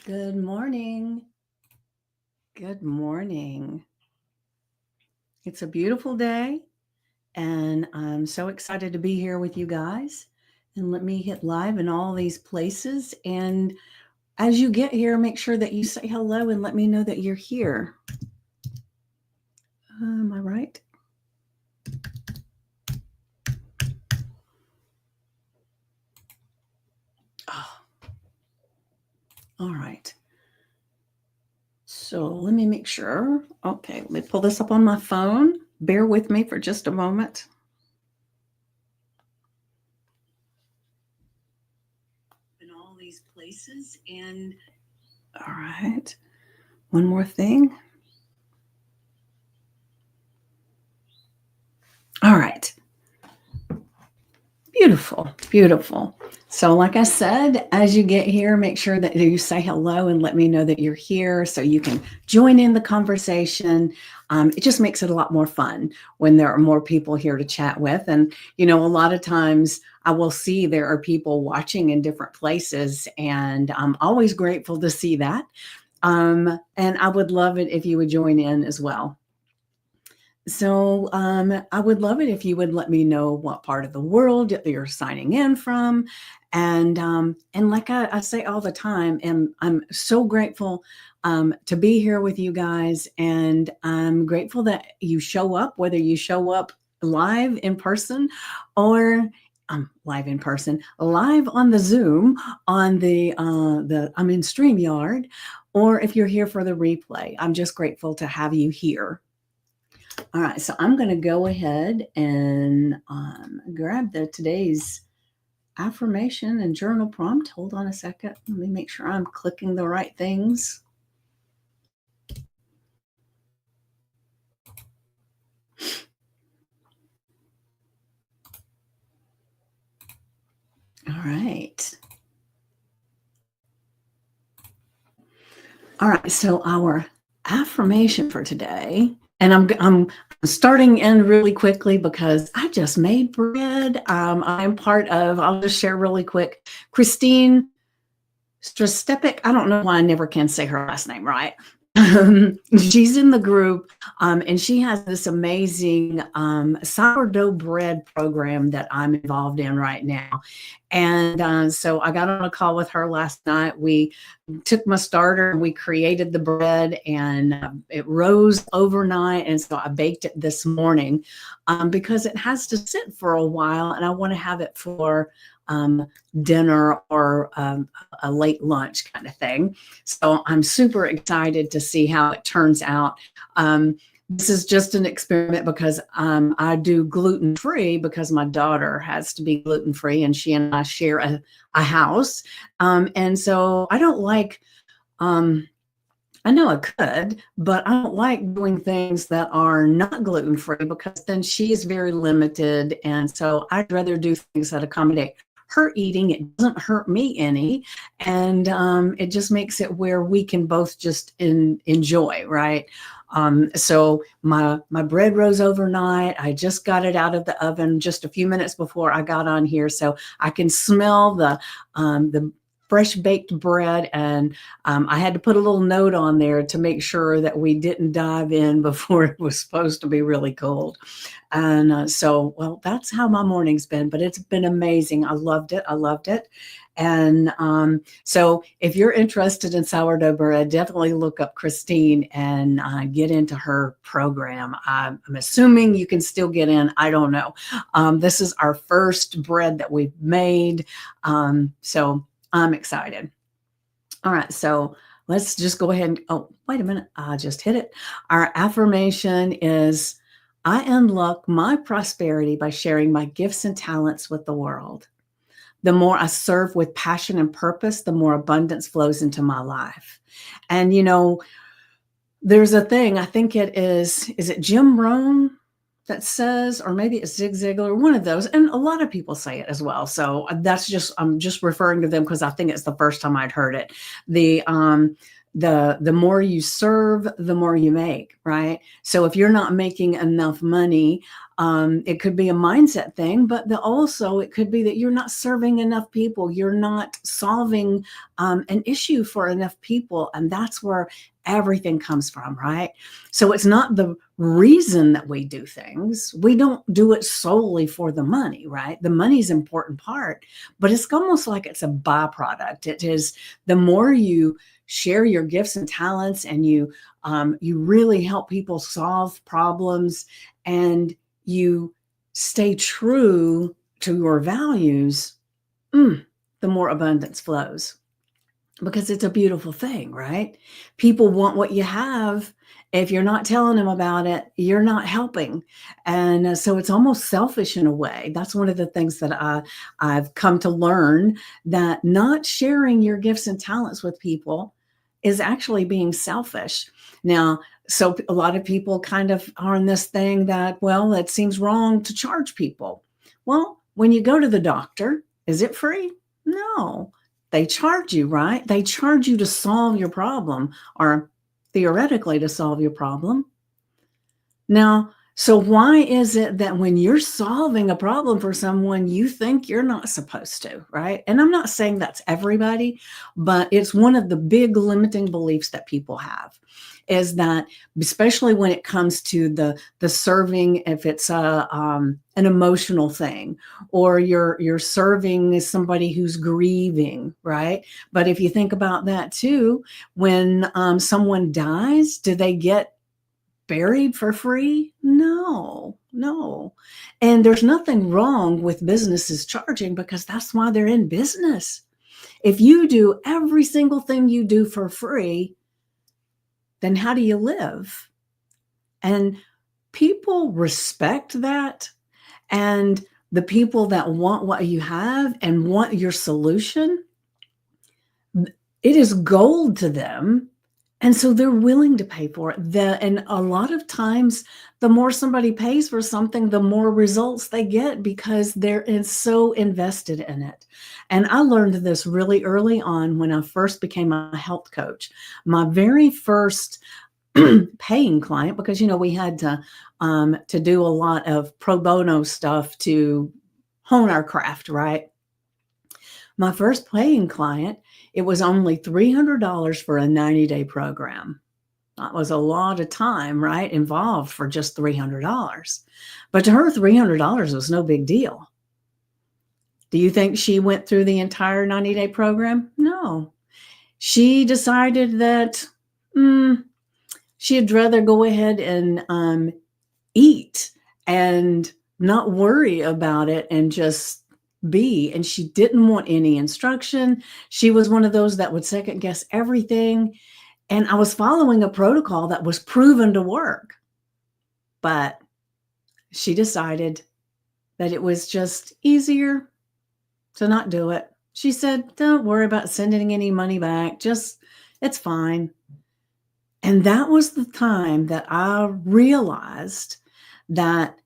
Good morning. Good morning. It's a beautiful day, and I'm so excited to be here with you guys. And let me hit live in all these places. And as you get here, make sure that you say hello and let me know that you're here. Am I right? Oh, all right. So let me make sure. Okay, let me pull this up on my phone. Bear with me for just a moment. In all these places. And all right. One more thing. All right. Beautiful, beautiful. So, like I said, as you get here, make sure that you say hello and let me know that you're here so you can join in the conversation. It just makes it a lot more fun when there are more people here to chat with. And, a lot of times I will see there are people watching in different places, and I'm always grateful to see that. And I would love it if you would join in as well. So I would love it if you would let me know what part of the world that you're signing in from, and like I say all the time, and I'm so grateful to be here with you guys, and I'm grateful that you show up, whether you show up live in person or live in person, live on the Zoom, on the I'm in StreamYard, or if you're here for the replay. I'm just grateful to have you here. All right, so I'm going to go ahead and grab today's affirmation and journal prompt. Hold on a second. Let me make sure I'm clicking the right things. All right. All right, so our affirmation for today, and I'm starting in really quickly because I just made bread. I'm part of, I'll just share really quick, Christine Strastepik. I don't know why I never can say her last name right. She's in the group, and she has this amazing sourdough bread program that I'm involved in right now. And so I got on a call with her last night. We took my starter and we created the bread, and it rose overnight. And so I baked it this morning because it has to sit for a while, and I want to have it for dinner or a late lunch kind of thing. So I'm super excited to see how it turns out. This is just an experiment because I do gluten-free because my daughter has to be gluten-free, and she and I share a house. And so I don't like, I know I could, but I don't like doing things that are not gluten-free because then she is very limited. And so I'd rather do things that accommodate her eating. It doesn't hurt me any. And it just makes it where we can both just enjoy, right? So my bread rose overnight. I just got it out of the oven just a few minutes before I got on here, so I can smell the fresh baked bread, and I had to put a little note on there to make sure that we didn't dive in before it was supposed to be really cold. And so, well, that's how my morning's been, but it's been amazing. I loved it. I loved it. And so if you're interested in sourdough bread, definitely look up Christine and get into her program. I'm assuming you can still get in. I don't know. This is our first bread that we've made. So I'm excited. All right. So let's just go ahead and, oh, wait a minute. I just hit it. Our affirmation is, I unlock my prosperity by sharing my gifts and talents with the world. The more I serve with passion and purpose, the more abundance flows into my life. And, there's a thing, I think it is it Jim Rohn that says, or maybe it's Zig Ziglar, one of those, and a lot of people say it as well. So I'm just referring to them because I think it's the first time I'd heard it. The more you serve, the more you make, right? So if you're not making enough money, It could be a mindset thing, but also it could be that you're not serving enough people. You're not solving an issue for enough people. And that's where everything comes from, right? So it's not the reason that we do things. We don't do it solely for the money, right? The money's an important part, but it's almost like it's a byproduct. It is, the more you share your gifts and talents, and you really help people solve problems, and you stay true to your values, the more abundance flows. Because it's a beautiful thing, right? People want what you have. If you're not telling them about it, you're not helping. And so it's almost selfish in a way. That's one of the things that I've come to learn, that not sharing your gifts and talents with people is actually being selfish. Now, so a lot of people kind of are in this thing that, well, it seems wrong to charge people. Well, when you go to the doctor, is it free? No. They charge you, right? They charge you to solve your problem, or theoretically to solve your problem. Now, so why is it that when you're solving a problem for someone, you think you're not supposed to, right? And I'm not saying that's everybody, but it's one of the big limiting beliefs that people have, is that, especially when it comes to the serving, if it's an emotional thing, or you're serving somebody who's grieving, right? But if you think about that too, when someone dies, do they get buried for free? No. And there's nothing wrong with businesses charging, because that's why they're in business. If you do every single thing you do for free, then how do you live? And people respect that. And the people that want what you have and want your solution, it is gold to them. And so they're willing to pay for it. And a lot of times, the more somebody pays for something, the more results they get, because they're so invested in it. And I learned this really early on when I first became a health coach. My very first paying client, because, we had to do a lot of pro bono stuff to hone our craft, right? My first paying client, it was only $300 for a 90-day program. That was a lot of time, right, involved for just $300. But to her, $300 was no big deal. Do you think she went through the entire 90-day program? No. She decided that she'd rather go ahead and eat and not worry about it and just be. And she didn't want any instruction. She was one of those that would second guess everything. And I was following a protocol that was proven to work. But she decided that it was just easier to not do it. She said, don't worry about sending any money back. Just, it's fine. And that was the time that I realized that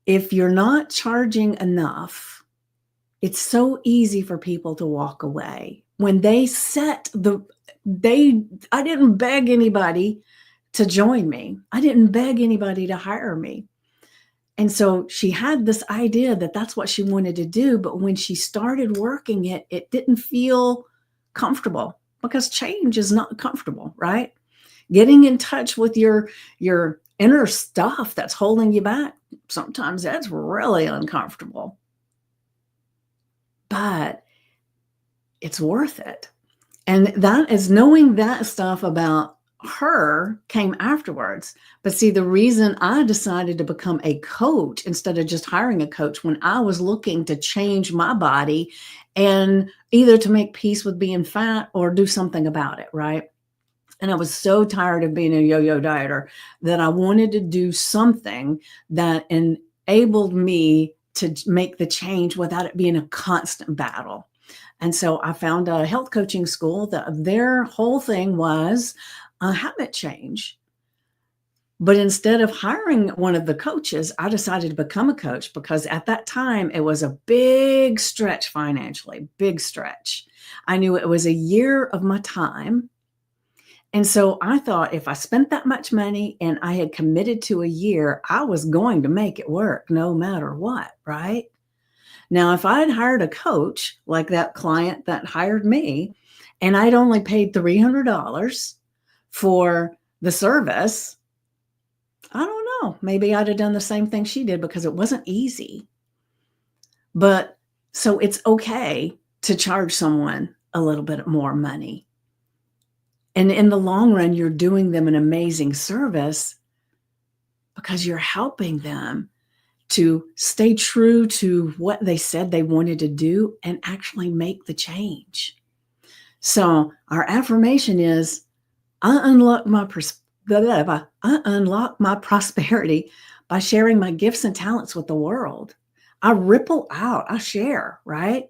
if you're not charging enough, it's so easy for people to walk away. When they I didn't beg anybody to join me. I didn't beg anybody to hire me. And so she had this idea that that's what she wanted to do. But when she started working it, it didn't feel comfortable, because change is not comfortable, right? Getting in touch with your inner stuff that's holding you back, sometimes that's really uncomfortable. But it's worth it. And that is, knowing that stuff about her came afterwards. But see, the reason I decided to become a coach instead of just hiring a coach, when I was looking to change my body, and either to make peace with being fat or do something about it, right? And I was so tired of being a yo-yo dieter that I wanted to do something that enabled me to make the change without it being a constant battle. And so I found a health coaching school that their whole thing was a habit change. But instead of hiring one of the coaches, I decided to become a coach, because at that time it was a big stretch financially, big stretch. I knew it was a year of my time. And so I thought if I spent that much money and I had committed to a year, I was going to make it work no matter what, right? Now, if I'd hired a coach like that client that hired me, and I'd only paid $300 for the service, I don't know. Maybe I'd have done the same thing she did because it wasn't easy. But so it's okay to charge someone a little bit more money. And in the long run, you're doing them an amazing service because you're helping them to stay true to what they said they wanted to do and actually make the change. So our affirmation is, I unlock my prosperity by sharing my gifts and talents with the world. I ripple out, I share, right?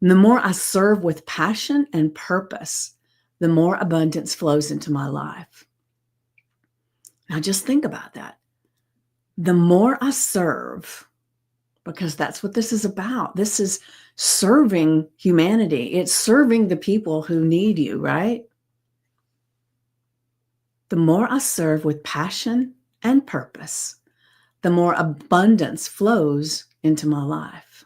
And the more I serve with passion and purpose, the more abundance flows into my life. Now just think about that. The more I serve, because that's what this is about. This is serving humanity. It's serving the people who need you, right? The more I serve with passion and purpose, the more abundance flows into my life.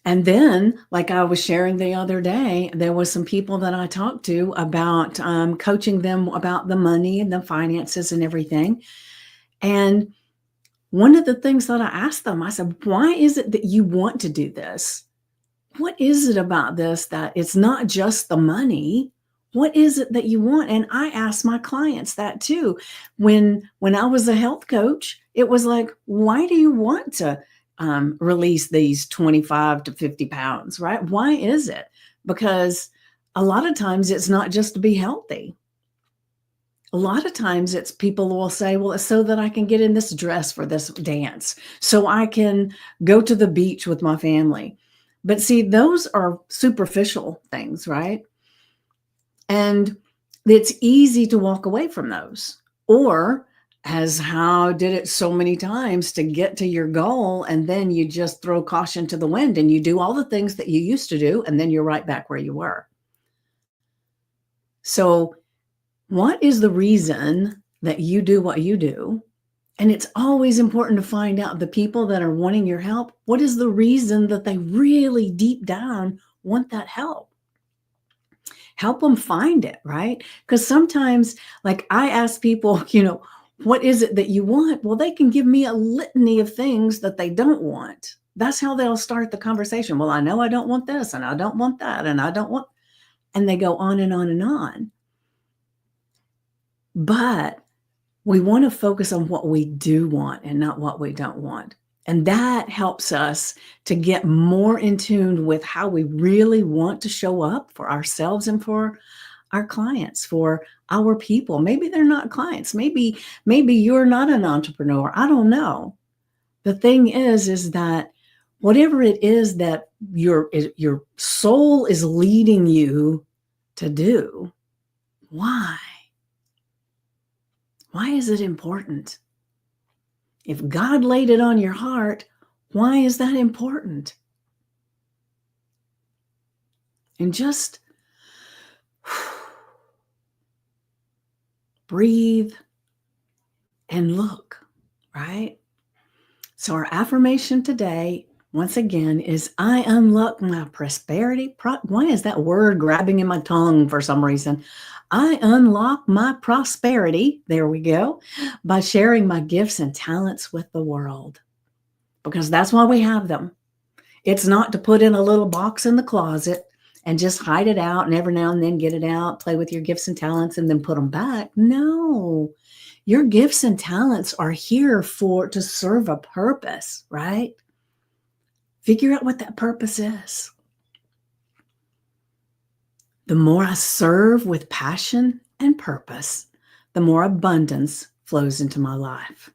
And then, like I was sharing the other day, there was some people that I talked to about coaching them about the money and the finances and everything. And one of the things that I asked them, I said, why is it that you want to do this? What is it about this that it's not just the money? What is it that you want? And I asked my clients that too. When I was a health coach, it was like, why do you want to release these 25 to 50 pounds, right? Why is it? Because a lot of times it's not just to be healthy. A lot of times it's people will say, well, it's so that I can get in this dress for this dance, so I can go to the beach with my family. But see, those are superficial things, right? And it's easy to walk away from those. Or as how did it so many times to get to your goal, and then you just throw caution to the wind and you do all the things that you used to do, and then you're right back where you were. So what is the reason that you do what you do? And it's always important to find out the people that are wanting your help. What is the reason that they really deep down want that help? Help them find it, right? Because sometimes, like I ask people, what is it that you want? Well, they can give me a litany of things that they don't want. That's how they'll start the conversation. Well, I know I don't want this, and I don't want that, and I don't want, and they go on and on and on. But we want to focus on what we do want and not what we don't want. And that helps us to get more in tune with how we really want to show up for ourselves and for our clients, for our people. Maybe they're not clients. Maybe you're not an entrepreneur. I don't know. The thing is that whatever it is that your soul is leading you to do, why? Why is it important? If God laid it on your heart, why is that important? And just breathe and look, right? So our affirmation today, once again, is I unlock my prosperity. Why is that word grabbing in my tongue for some reason? I unlock my prosperity, there we go, by sharing my gifts and talents with the world. Because that's why we have them. It's not to put in a little box in the closet and just hide it out and every now and then get it out, play with your gifts and talents and then put them back. No, your gifts and talents are here to serve a purpose, right? Figure out what that purpose is. The more I serve with passion and purpose, the more abundance flows into my life.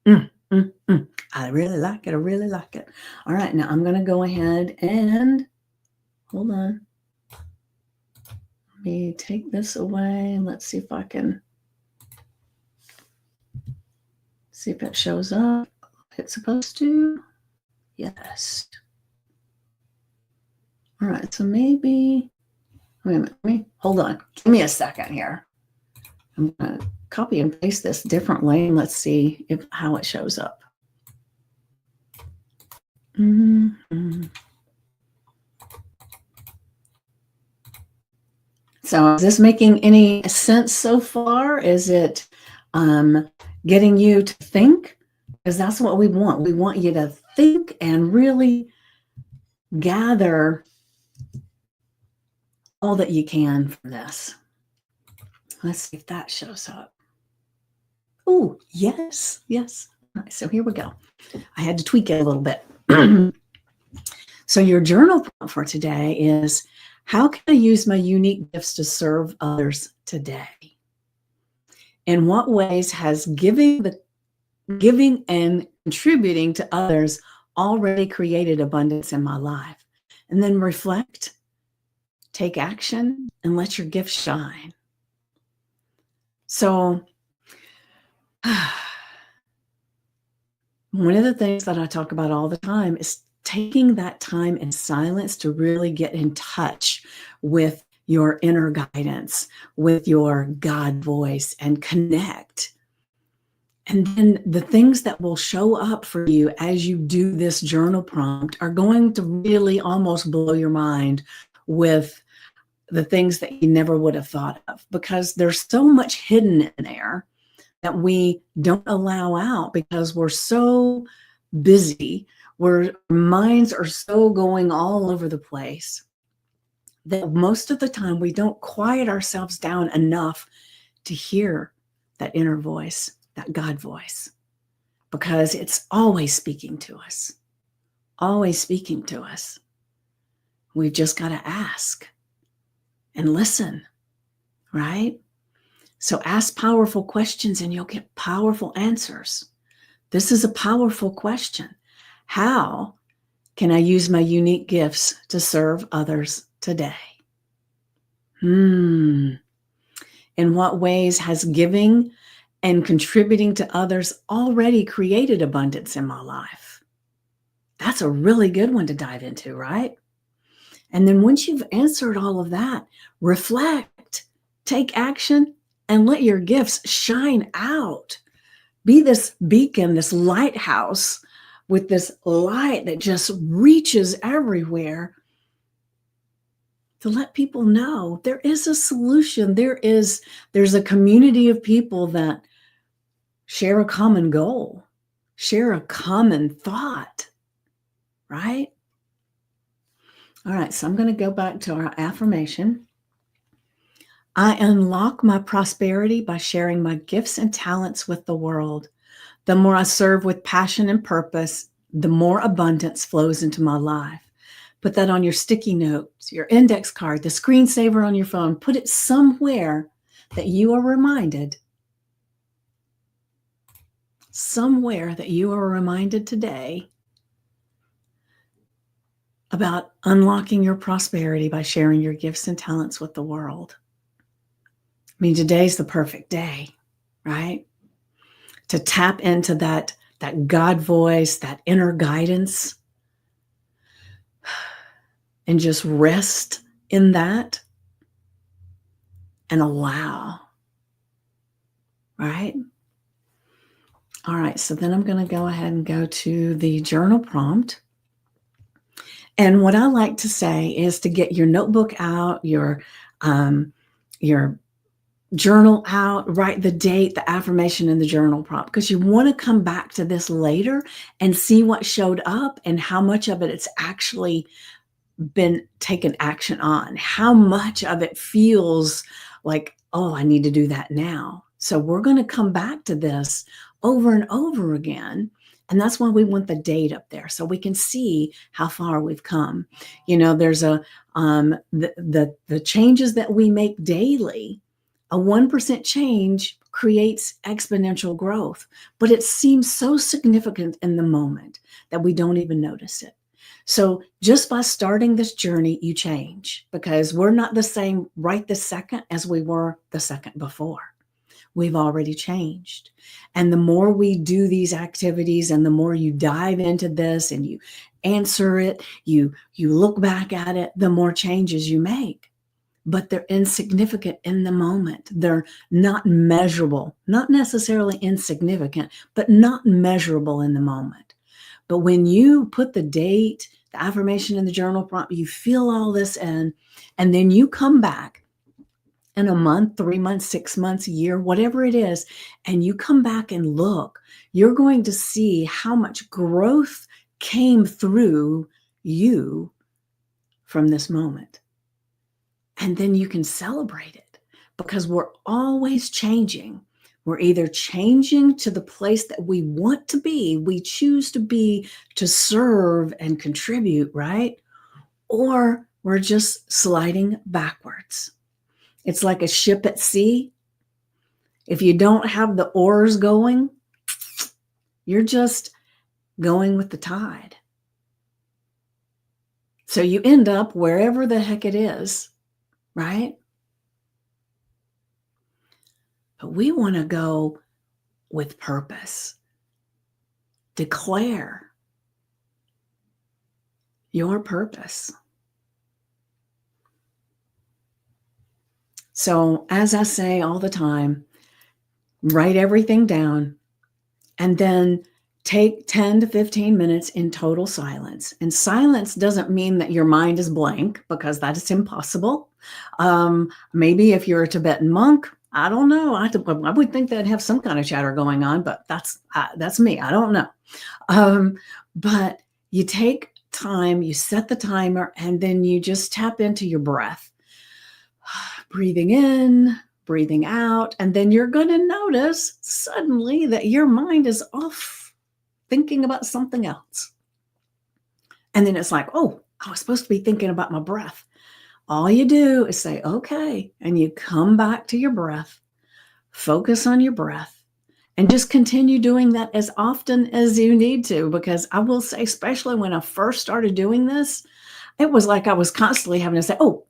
I really like it. I really like it. All right, now I'm going to go ahead and hold on. Let me take this away and let's see if I can see if it shows up. It's supposed to. Yes. All right, so maybe Wait a minute, hold on. Give me a second here. I'm going to copy and paste this differently, and let's see how it shows up. Mm-hmm. So is this making any sense so far? Is it getting you to think? Because that's what we want. We want you to think and really gather all that you can from this. Let's see if that shows up. Oh, yes, yes. All right, so here we go. I had to tweak it a little bit. So your journal prompt for today is, how can I use my unique gifts to serve others today? In what ways has giving and contributing to others already created abundance in my life? And then reflect, take action, and let your gifts shine. So one of the things that I talk about all the time is taking that time in silence to really get in touch with your inner guidance, with your God voice, and connect. And then the things that will show up for you as you do this journal prompt are going to really almost blow your mind with the things that you never would have thought of, because there's so much hidden in there that we don't allow out because we're so busy, our minds are so going all over the place that most of the time we don't quiet ourselves down enough to hear that inner voice, that God voice, because it's always speaking to us, always speaking to us. We've just got to ask and listen, right? So ask powerful questions and you'll get powerful answers. This is a powerful question. How can I use my unique gifts to serve others today? In what ways has giving and contributing to others already created abundance in my life? That's a really good one to dive into, right? And then once you've answered all of that, reflect, take action, and let your gifts shine out. Be this beacon, this lighthouse with this light that just reaches everywhere to let people know there is a solution. There's a community of people that share a common goal, share a common thought, right? All right, so I'm going to go back to our affirmation. I unlock my prosperity by sharing my gifts and talents with the world. The more I serve with passion and purpose, the more abundance flows into my life. Put that on your sticky notes, your index card, the screensaver on your phone. Put it somewhere that you are reminded. Somewhere that you are reminded today about unlocking your prosperity by sharing your gifts and talents with the world. I mean, today's the perfect day, right? To tap into that God voice, that inner guidance, and just rest in that and allow, right? All right, so then I'm going to go ahead and go to the journal prompt. And what I like to say is to get your notebook out, your journal out, write the date, the affirmation, and the journal prompt, because you want to come back to this later and see what showed up and how much of it's actually been taken action on, how much of it feels like, oh, I need to do that now. So we're going to come back to this over and over again. And that's why we want the date up there so we can see how far we've come. You know, there's the changes that we make daily. A 1% change creates exponential growth, but it seems so significant in the moment that we don't even notice it. So just by starting this journey, you change, because we're not the same right this second as we were the second before. We've already changed. And the more we do these activities and the more you dive into this and you answer it, you look back at it, the more changes you make. but they're insignificant in the moment. They're not measurable, not necessarily insignificant, but not measurable in the moment. But when you put the date, the affirmation in the journal prompt, you feel all this in, and then you come back in a month, 3 months, 6 months, a year, whatever it is, and you come back and look, you're going to see how much growth came through you from this moment. And then you can celebrate it, because we're always changing. We're either changing to the place that we want to be, we choose to be, to serve and contribute, right? Or we're just sliding backwards. It's like a ship at sea. If you don't have the oars going, you're just going with the tide. So you end up wherever the heck it is, right? But we want to go with purpose. Declare your purpose. So, as I say all the time, write everything down and then take 10 to 15 minutes in total silence. And silence doesn't mean that your mind is blank, because that is impossible. Maybe if you're a Tibetan monk, I don't know. I would think they'd have some kind of chatter going on, but that's me. I don't know. But you take time, you set the timer, and then you just tap into your breath. Breathing in, breathing out, and then you're going to notice suddenly that your mind is off thinking about something else. And then it's like, oh, I was supposed to be thinking about my breath. All you do is say, okay, and you come back to your breath, focus on your breath, and just continue doing that as often as you need to. Because I will say, especially when I first started doing this, it was like I was constantly having to say, oh,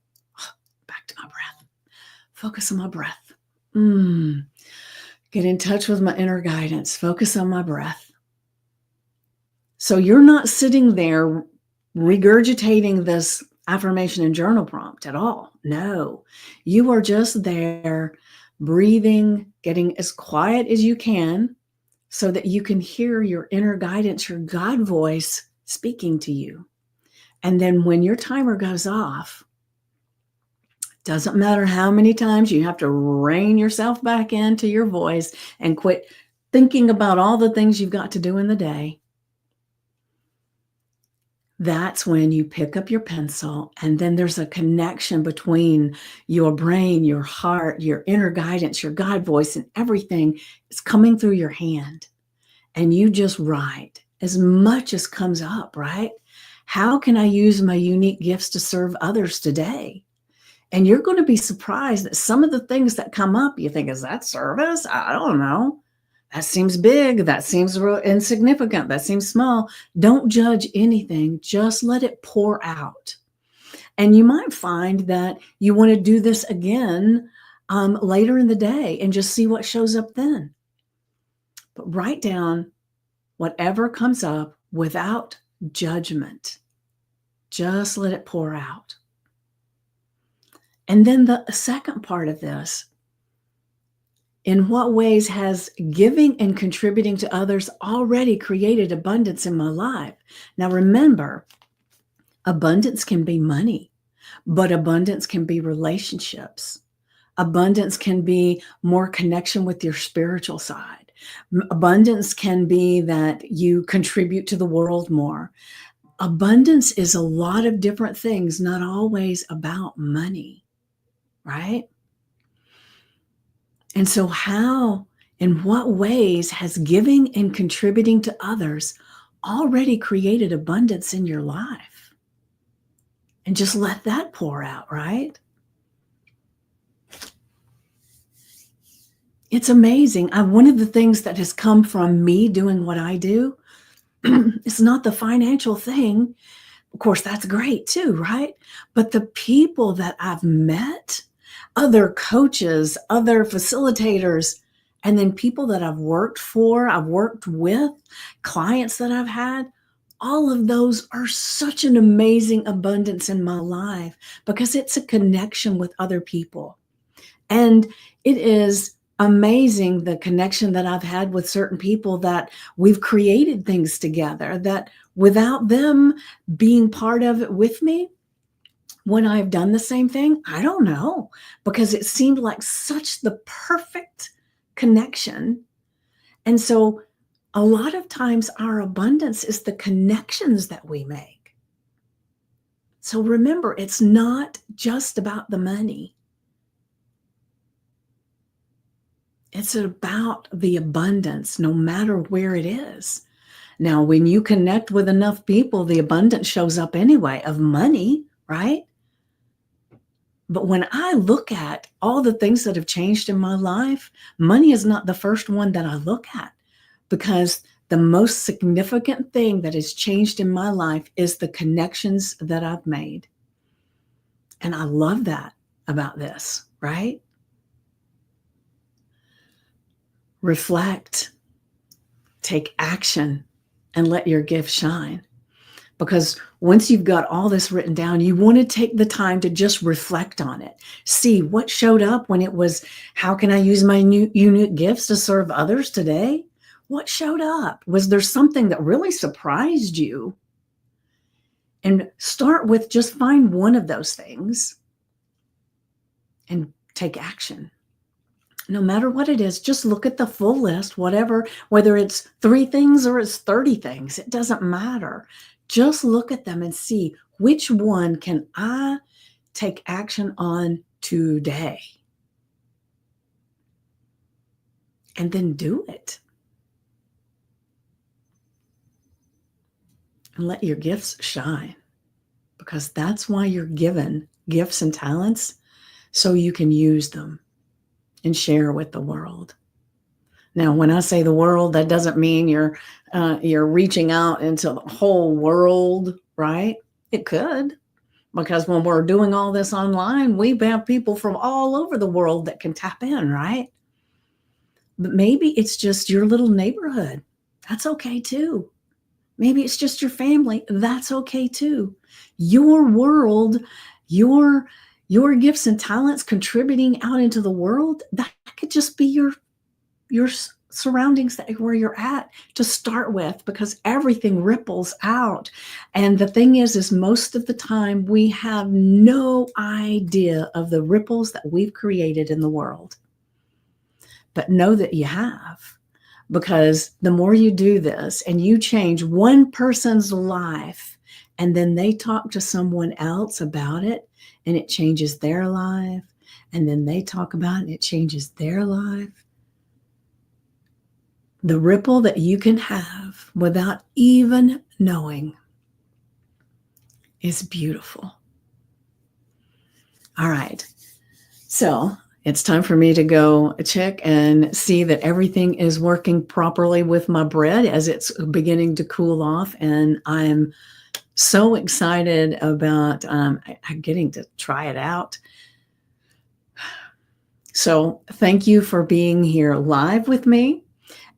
back to my breath, focus on my breath. Get in touch with my inner guidance, focus on my breath. So you're not sitting there regurgitating this affirmation and journal prompt at all. No, you are just there breathing, getting as quiet as you can so that you can hear your inner guidance, your God voice speaking to you. And then when your timer goes off, doesn't matter how many times you have to rein yourself back into your voice and quit thinking about all the things you've got to do in the day. That's when you pick up your pencil, and then there's a connection between your brain, your heart, your inner guidance, your God voice, and everything is coming through your hand. And you just write as much as comes up, right? How can I use my unique gifts to serve others today? And you're going to be surprised that some of the things that come up, you think, is that service? I don't know. That seems big. That seems real insignificant. That seems small. Don't judge anything. Just let it pour out. And you might find that you want to do this again later in the day and just see what shows up then. But write down whatever comes up without judgment. Just let it pour out. And then the second part of this, in what ways has giving and contributing to others already created abundance in my life? Now remember, abundance can be money, but abundance can be relationships. Abundance can be more connection with your spiritual side. Abundance can be that you contribute to the world more. Abundance is a lot of different things, not always about money, right? And so in what ways has giving and contributing to others already created abundance in your life? And just let that pour out, right? It's amazing. One of the things that has come from me doing what I do is not the financial thing. Of course, that's great too, right? But the people that I've met, other coaches, other facilitators, and then people that I've worked for, I've worked with, clients that I've had, all of those are such an amazing abundance in my life because it's a connection with other people. And it is amazing the connection that I've had with certain people that we've created things together that without them being part of it with me, would I have done the same thing? I don't know, because it seemed like such the perfect connection. And so a lot of times our abundance is the connections that we make. So remember, it's not just about the money. It's about the abundance, no matter where it is. Now, when you connect with enough people, the abundance shows up anyway of money, right? But when I look at all the things that have changed in my life, money is not the first one that I look at, because the most significant thing that has changed in my life is the connections that I've made. And I love that about this, right? Reflect, take action, and let your gift shine. Because once you've got all this written down, you want to take the time to just reflect on it. See what showed up when it was, how can I use my new unique gifts to serve others today? What showed up? Was there something that really surprised you? And start with just find one of those things and take action. No matter what it is, just look at the full list, whatever, whether it's 3 things or it's 30 things, it doesn't matter. Just look at them and see which one can I take action on today. And then do it. And let your gifts shine, because that's why you're given gifts and talents, so you can use them and share with the world. Now, when I say the world, that doesn't mean you're reaching out into the whole world, right? It could, because when we're doing all this online, we have people from all over the world that can tap in, right? But maybe it's just your little neighborhood. That's okay too. Maybe it's just your family. That's okay too. Your world, your gifts and talents contributing out into the world, that could just be your surroundings, where you're at to start with, because everything ripples out. And the thing is most of the time we have no idea of the ripples that we've created in the world. But know that you have, because the more you do this and you change one person's life, and then they talk to someone else about it and it changes their life, and then they talk about it and it changes their life, the ripple that you can have without even knowing is beautiful. All right. So it's time for me to go check and see that everything is working properly with my bread as it's beginning to cool off. And I'm so excited about getting to try it out. So thank you for being here live with me.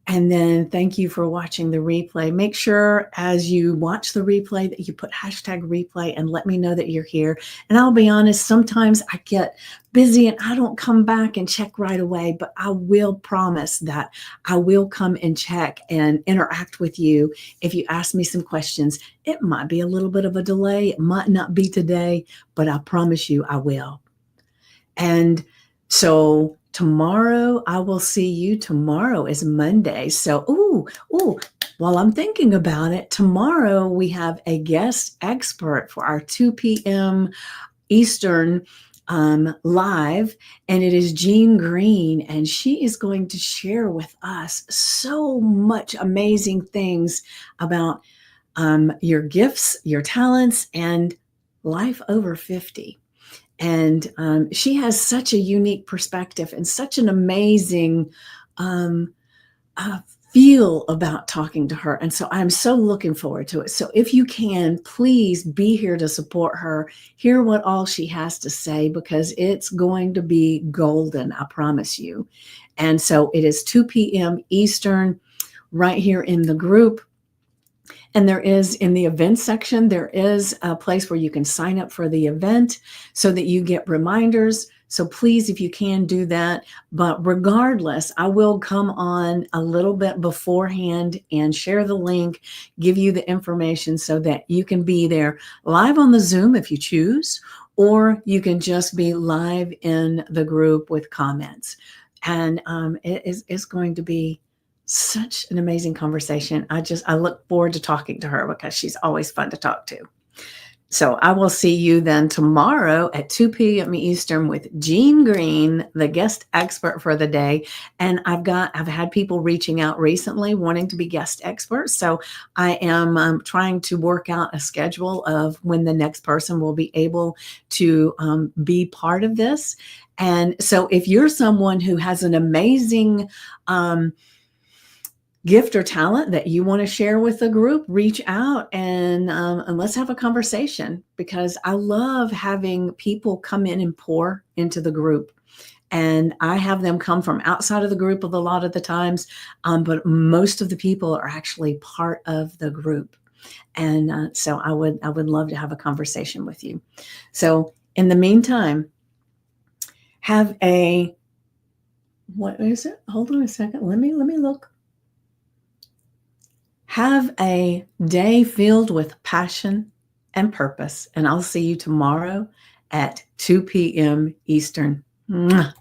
And then thank you for watching the replay. Make sure as you watch the replay that you put #replay and let me know that you're here. And I'll be honest, sometimes I get busy and I don't come back and check right away, but I will promise that I will come and check and interact with you if you ask me some questions. It might be a little bit of a delay. It might not be today, but I promise you I will. And so tomorrow, I will see you. Tomorrow is Monday. So, while I'm thinking about it, tomorrow we have a guest expert for our 2 p.m. Eastern live, and it is Jean Green, and she is going to share with us so much amazing things about your gifts, your talents, and life over 50. And she has such a unique perspective and such an amazing feel about talking to her. And so I'm so looking forward to it. So if you can, please be here to support her, hear what all she has to say, because it's going to be golden, I promise you. And so it is 2 p.m. Eastern right here in the group. And there is, in the event section, there is a place where you can sign up for the event so that you get reminders. So please, if you can, do that. But regardless, I will come on a little bit beforehand and share the link, give you the information so that you can be there live on the Zoom if you choose, or you can just be live in the group with comments. And it's going to be such an amazing conversation. I look forward to talking to her because she's always fun to talk to. So I will see you then tomorrow at 2 p.m. Eastern with Jean Green, the guest expert for the day. And I've had people reaching out recently wanting to be guest experts. So I am trying to work out a schedule of when the next person will be able to be part of this. And so if you're someone who has an amazing gift or talent that you want to share with the group, reach out and let's have a conversation, because I love having people come in and pour into the group. And I have them come from outside of the group a lot of the times, but most of the people are actually part of the group. And so I would love to have a conversation with you. So in the meantime, have a, what is it? Hold on a second. Let me look. Have a day filled with passion and purpose. And I'll see you tomorrow at 2 p.m. Eastern. Mwah.